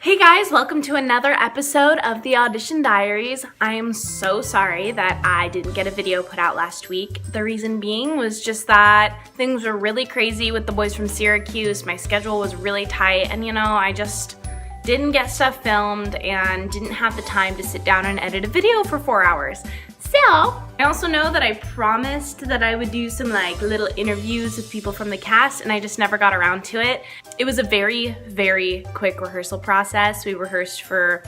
Hey guys, welcome to another episode of the Audition Diaries. I am so sorry that I didn't get a video put out last week. The reason being was just that things were really crazy with the boys from Syracuse. My schedule was really tight and I just didn't get stuff filmed and didn't have the time to sit down and edit a video for 4 hours. So, I also know that I promised that I would do some little interviews with people from the cast and I just never got around to it. It was a very, very quick rehearsal process. We rehearsed for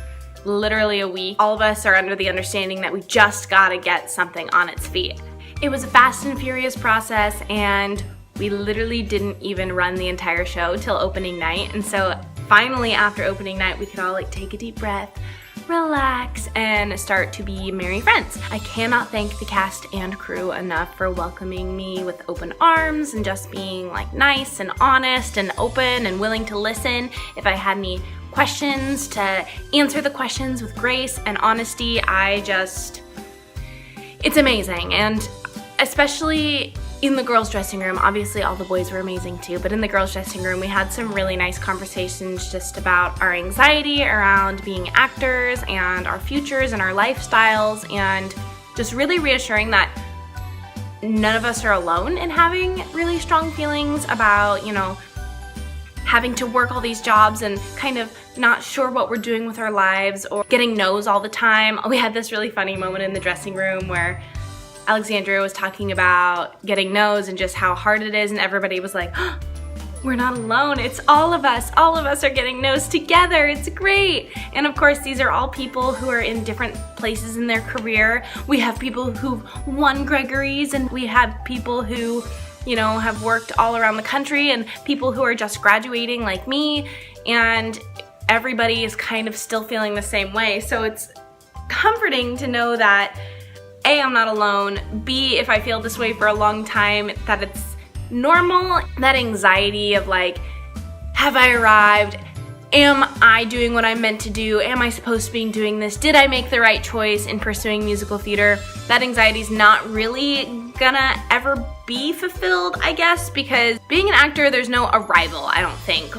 literally a week. All of us are under the understanding that we just gotta get something on its feet. It was a fast and furious process and we literally didn't even run the entire show till opening night. And so finally after opening night, we could all take a deep breath, relax, and start to be merry friends. I cannot thank the cast and crew enough for welcoming me with open arms and just being nice and honest and open and willing to listen. If I had any questions, to answer the questions with grace and honesty. It's amazing. And especially in the girls' dressing room, obviously all the boys were amazing too, but in the girls' dressing room we had some really nice conversations just about our anxiety around being actors and our futures and our lifestyles, and just really reassuring that none of us are alone in having really strong feelings about, having to work all these jobs and kind of not sure what we're doing with our lives or getting no's all the time. We had this really funny moment in the dressing room where Alexandria was talking about getting no's and just how hard it is, and everybody was like, oh, we're not alone, it's all of us are getting no's together, it's great. And of course these are all people who are in different places in their career. We have people who've won Gregory's, and we have people who have worked all around the country, and people who are just graduating like me, and everybody is kind of still feeling the same way. So it's comforting to know that A, I'm not alone, B, if I feel this way for a long time, that it's normal. That anxiety of have I arrived? Am I doing what I'm meant to do? Am I supposed to be doing this? Did I make the right choice in pursuing musical theater? That anxiety is not really gonna ever be fulfilled, I guess, because being an actor, there's no arrival, I don't think.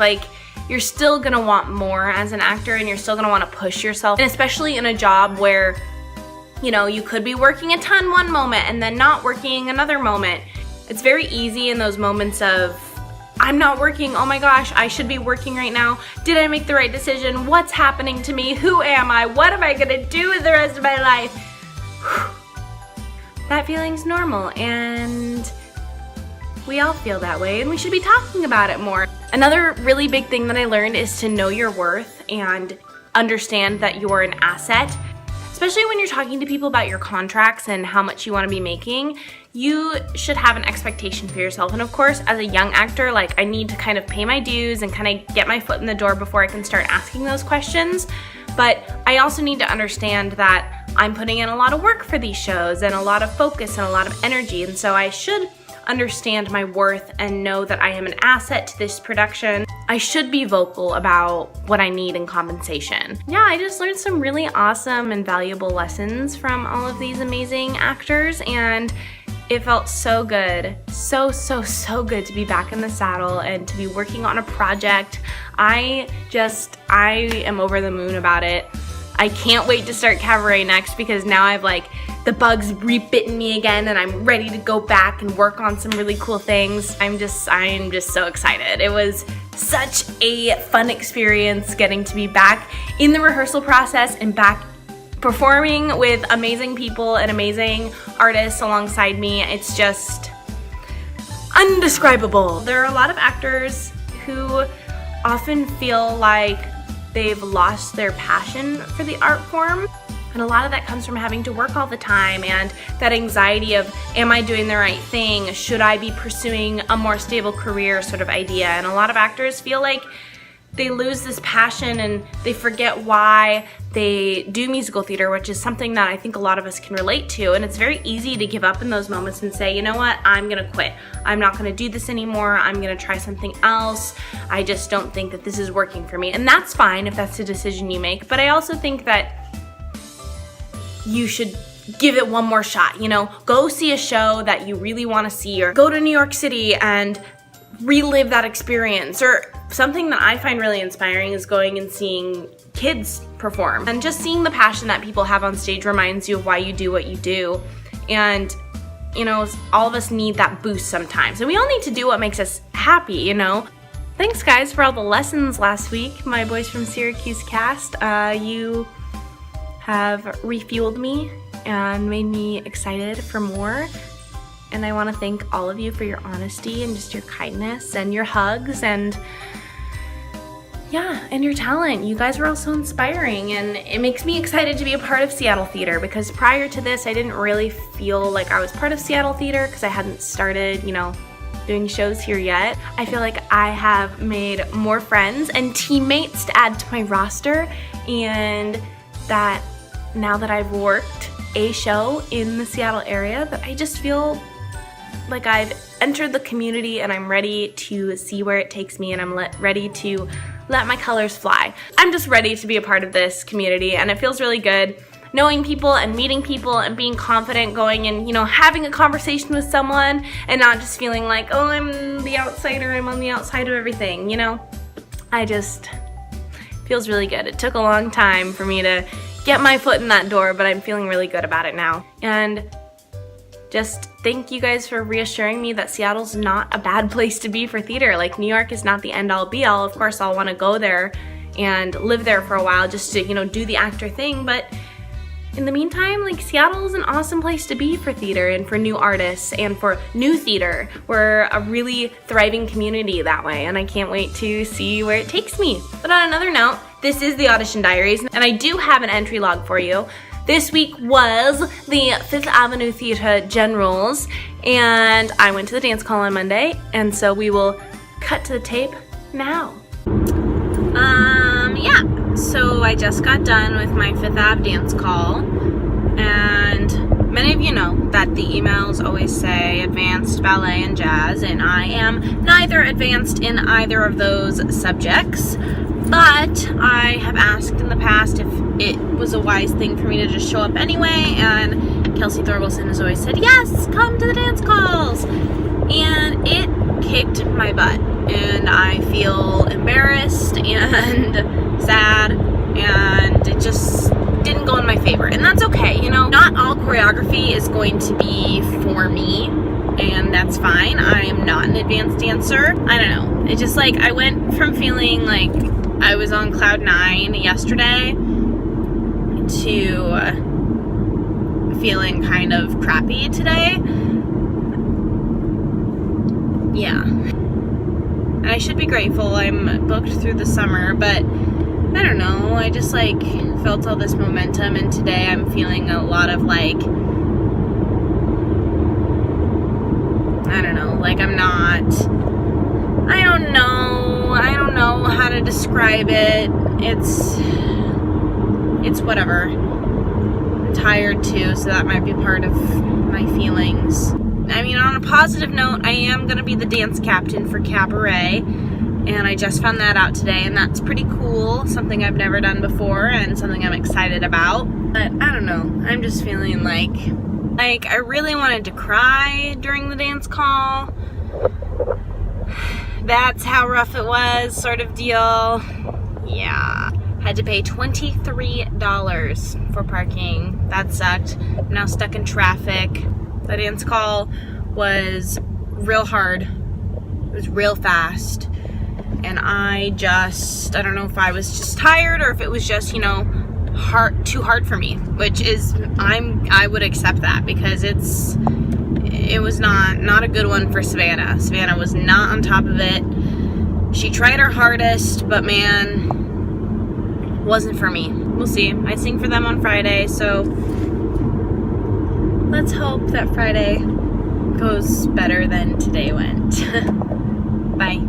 You're still gonna want more as an actor, and you're still gonna wanna push yourself, and especially in a job where you could be working a ton one moment and then not working another moment. It's very easy in those moments of, I'm not working, oh my gosh, I should be working right now. Did I make the right decision? What's happening to me? Who am I? What am I gonna do with the rest of my life? That feeling's normal, and we all feel that way, and we should be talking about it more. Another really big thing that I learned is to know your worth and understand that you're an asset. Especially when you're talking to people about your contracts and how much you want to be making, you should have an expectation for yourself. And of course, as a young actor, I need to kind of pay my dues and kind of get my foot in the door before I can start asking those questions. But I also need to understand that I'm putting in a lot of work for these shows and a lot of focus and a lot of energy. And so I should understand my worth and know that I am an asset to this production. I should be vocal about what I need in compensation. Yeah, I just learned some really awesome and valuable lessons from all of these amazing actors, and it felt so good. So good to be back in the saddle and to be working on a project. I am over the moon about it. I can't wait to start cabaret next, because now I've the bugs rebitten me again and I'm ready to go back and work on some really cool things. I'm just so excited. It was such a fun experience getting to be back in the rehearsal process and back performing with amazing people and amazing artists alongside me. It's just undescribable. There are a lot of actors who often feel like they've lost their passion for the art form. And a lot of that comes from having to work all the time and that anxiety of, am I doing the right thing? Should I be pursuing a more stable career sort of idea? And a lot of actors feel like they lose this passion and they forget why they do musical theater, which is something that I think a lot of us can relate to. And it's very easy to give up in those moments and say, you know what, I'm gonna quit. I'm not gonna do this anymore. I'm gonna try something else. I just don't think that this is working for me. And that's fine if that's a decision you make. But I also think that you should give it one more shot, go see a show that you really want to see, or go to New York City and relive that experience. Or something that I find really inspiring is going and seeing kids perform. And just seeing the passion that people have on stage reminds you of why you do what you do. And, you know, all of us need that boost sometimes. And we all need to do what makes us happy, you know? Thanks, guys, for all the lessons last week. My Boys from Syracuse cast, you have refueled me and made me excited for more. And I want to thank all of you for your honesty and just your kindness and your hugs and yeah, and your talent. You guys were all so inspiring, and it makes me excited to be a part of Seattle Theater, because prior to this I didn't really feel like I was part of Seattle Theater because I hadn't started, you know, doing shows here yet. I feel like I have made more friends and teammates to add to my roster, and that now that I've worked a show in the Seattle area, that I just feel like I've entered the community and I'm ready to see where it takes me, and I'm ready to let my colors fly. I'm just ready to be a part of this community, and it feels really good knowing people and meeting people and being confident going and, you know, having a conversation with someone and not just feeling like, oh, I'm the outsider, I'm on the outside of everything, you know? Feels really good. It took a long time for me to get my foot in that door, but I'm feeling really good about it now. And just thank you guys for reassuring me that Seattle's not a bad place to be for theater. Like, New York is not the end-all be-all. Of course, I'll want to go there and live there for a while just to, you know, do the actor thing, but in the meantime, like, Seattle is an awesome place to be for theater and for new artists and for new theater. We're a really thriving community that way, and I can't wait to see where it takes me. But on another note, this is the Audition Diaries, and I do have an entry log for you. This week was the Fifth Avenue Theater Generals, and I went to the dance call on Monday, and so we will cut to the tape now. Yeah, so I just got done with my Fifth Ave dance call, and many of you know that the emails always say advanced ballet and jazz, and I am neither advanced in either of those subjects, but I have asked in the past if it was a wise thing for me to just show up anyway, and Kelsey Thorgelson has always said, yes, come to the dance calls, and it kicked my butt, and I feel embarrassed and sad, and it just didn't go in my favor, and that's okay, you know, not all choreography is going to be for me, and that's fine. I am not an advanced dancer. I don't know, it just, like, I went from feeling like I was on cloud 9 yesterday to feeling kind of crappy today. Yeah. And I should be grateful I'm booked through the summer, but I don't know, I just, like, felt all this momentum, and today I'm feeling a lot of, like, I don't know, like, I'm not, I don't know how to describe it. It's whatever. I'm tired too, so that might be part of my feelings. I mean, on a positive note, I am going to be the dance captain for Cabaret, and I just found that out today, and that's pretty cool. Something I've never done before, and something I'm excited about. But I don't know, I'm just feeling like I really wanted to cry during the dance call. That's how rough it was, sort of deal. Yeah. Had to pay $23 for parking. That sucked. I'm now stuck in traffic. The dance call was real hard. It was real fast. And I don't know if I was just tired or if it was just, you know, too hard for me, which is, I would accept that, because it was not a good one for Savannah. Savannah was not on top of it. She tried her hardest, but man, wasn't for me. We'll see. I sing for them on Friday, so let's hope that Friday goes better than today went. Bye.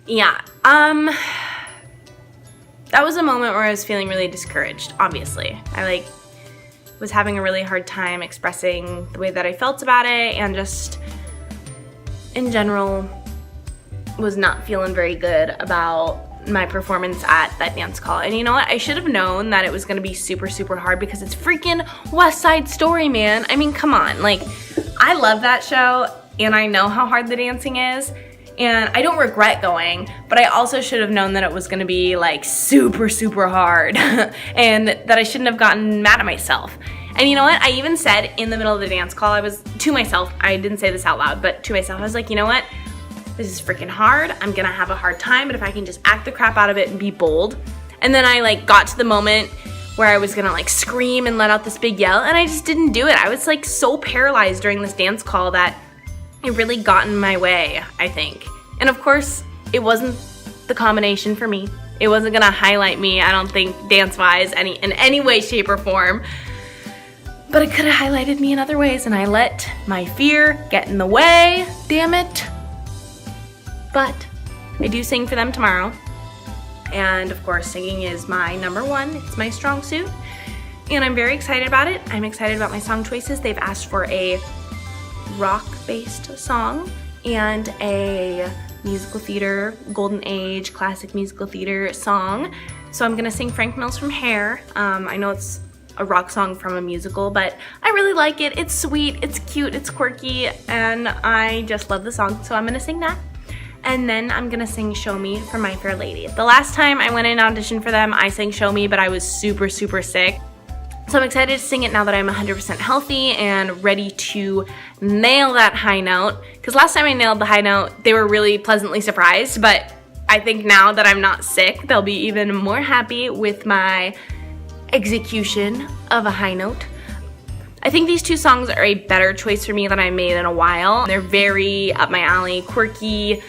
Yeah, that was a moment where I was feeling really discouraged, obviously. I was having a really hard time expressing the way that I felt about it, and just in general was not feeling very good about my performance at that dance call. And you know what? I should have known that it was gonna be super, super hard, because it's freaking West Side Story, man. I mean, come on. Like, I love that show. and I know how hard the dancing is, and I don't regret going, but I also should have known that it was gonna be like super, super hard and that I shouldn't have gotten mad at myself. And you know what? I even said in the middle of the dance call, I was to myself, I didn't say this out loud, but to myself, I was like, you know what? This is freaking hard. I'm gonna have a hard time, but if I can just act the crap out of it and be bold. And then I like got to the moment where I was gonna like scream and let out this big yell, and I just didn't do it. I was like so paralyzed during this dance call that it really got in my way, I think. And of course, it wasn't the combination for me. It wasn't gonna highlight me, I don't think, dance-wise, in any way, shape, or form. But it could have highlighted me in other ways, and I let my fear get in the way, damn it. But I do sing for them tomorrow. And of course, singing is my number one. It's my strong suit. And I'm very excited about it. I'm excited about my song choices. They've asked for a rock-based song and a musical theater, golden age, classic musical theater song. So I'm gonna sing Frank Mills from Hair. I know it's a rock song from a musical, but I really like it. It's sweet, it's cute, it's quirky, and I just love the song, so I'm gonna sing that. And then I'm gonna sing Show Me from My Fair Lady. The last time I went in audition for them, I sang Show Me, but I was super, super sick. So I'm excited to sing it now that I'm 100% healthy and ready to nail that high note. Because last time I nailed the high note, they were really pleasantly surprised, but I think now that I'm not sick, they'll be even more happy with my execution of a high note. I think these two songs are a better choice for me than I made in a while. They're very up my alley, quirky,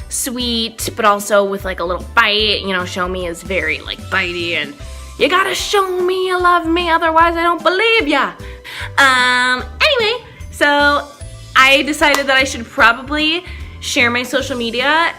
sweet, but also with like a little bite. You know, Show Me is very like bitey and you gotta show me you love me, otherwise I don't believe ya. Anyway, so I decided that I should probably share my social media,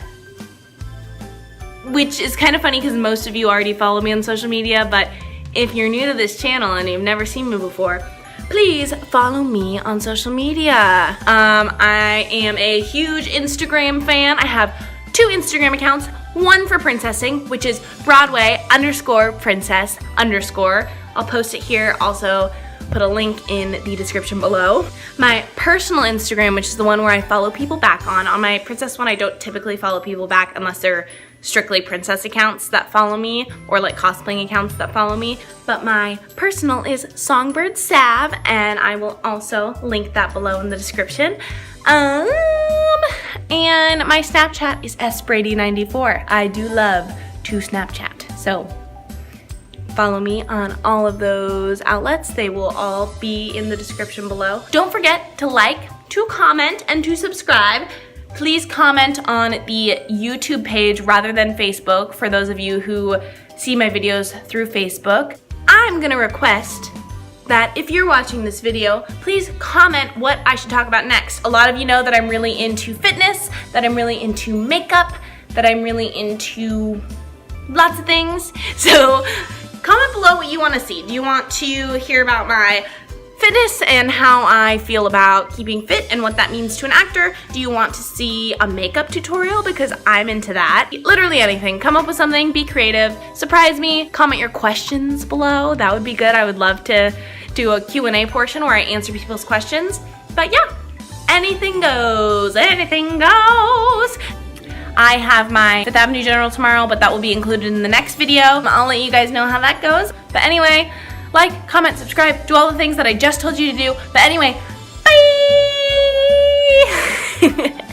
which is kind of funny because most of you already follow me on social media, but if you're new to this channel and you've never seen me before, please follow me on social media. I am a huge Instagram fan. I have 2 Instagram accounts, one for princessing, which is Broadway_princess_. I'll post it here, also put a link in the description below. My personal Instagram, which is the one where I follow people back on my princess one, I don't typically follow people back unless they're strictly princess accounts that follow me or like cosplaying accounts that follow me. But my personal is Songbird Sav, and I will also link that below in the description. And my Snapchat is sbrady94. I do love to Snapchat, so follow me on all of those outlets. They will all be in the description below. Don't forget to like, to comment, and to subscribe. Please comment on the YouTube page rather than Facebook for those of you who see my videos through Facebook. I'm gonna request that if you're watching this video, please comment what I should talk about next. A lot of you know that I'm really into fitness, that I'm really into makeup, that I'm really into lots of things. So comment below what you want to see. Do you want to hear about my fitness and how I feel about keeping fit and what that means to an actor? Do you want to see a makeup tutorial? Because I'm into that. Literally anything. Come up with something, be creative, surprise me, comment your questions below. That would be good. I would love to do a Q&A portion where I answer people's questions. But yeah, anything goes, anything goes. I have my 5th Avenue General tomorrow, but that will be included in the next video. I'll let you guys know how that goes. But anyway, like, comment, subscribe, do all the things that I just told you to do. But anyway, bye!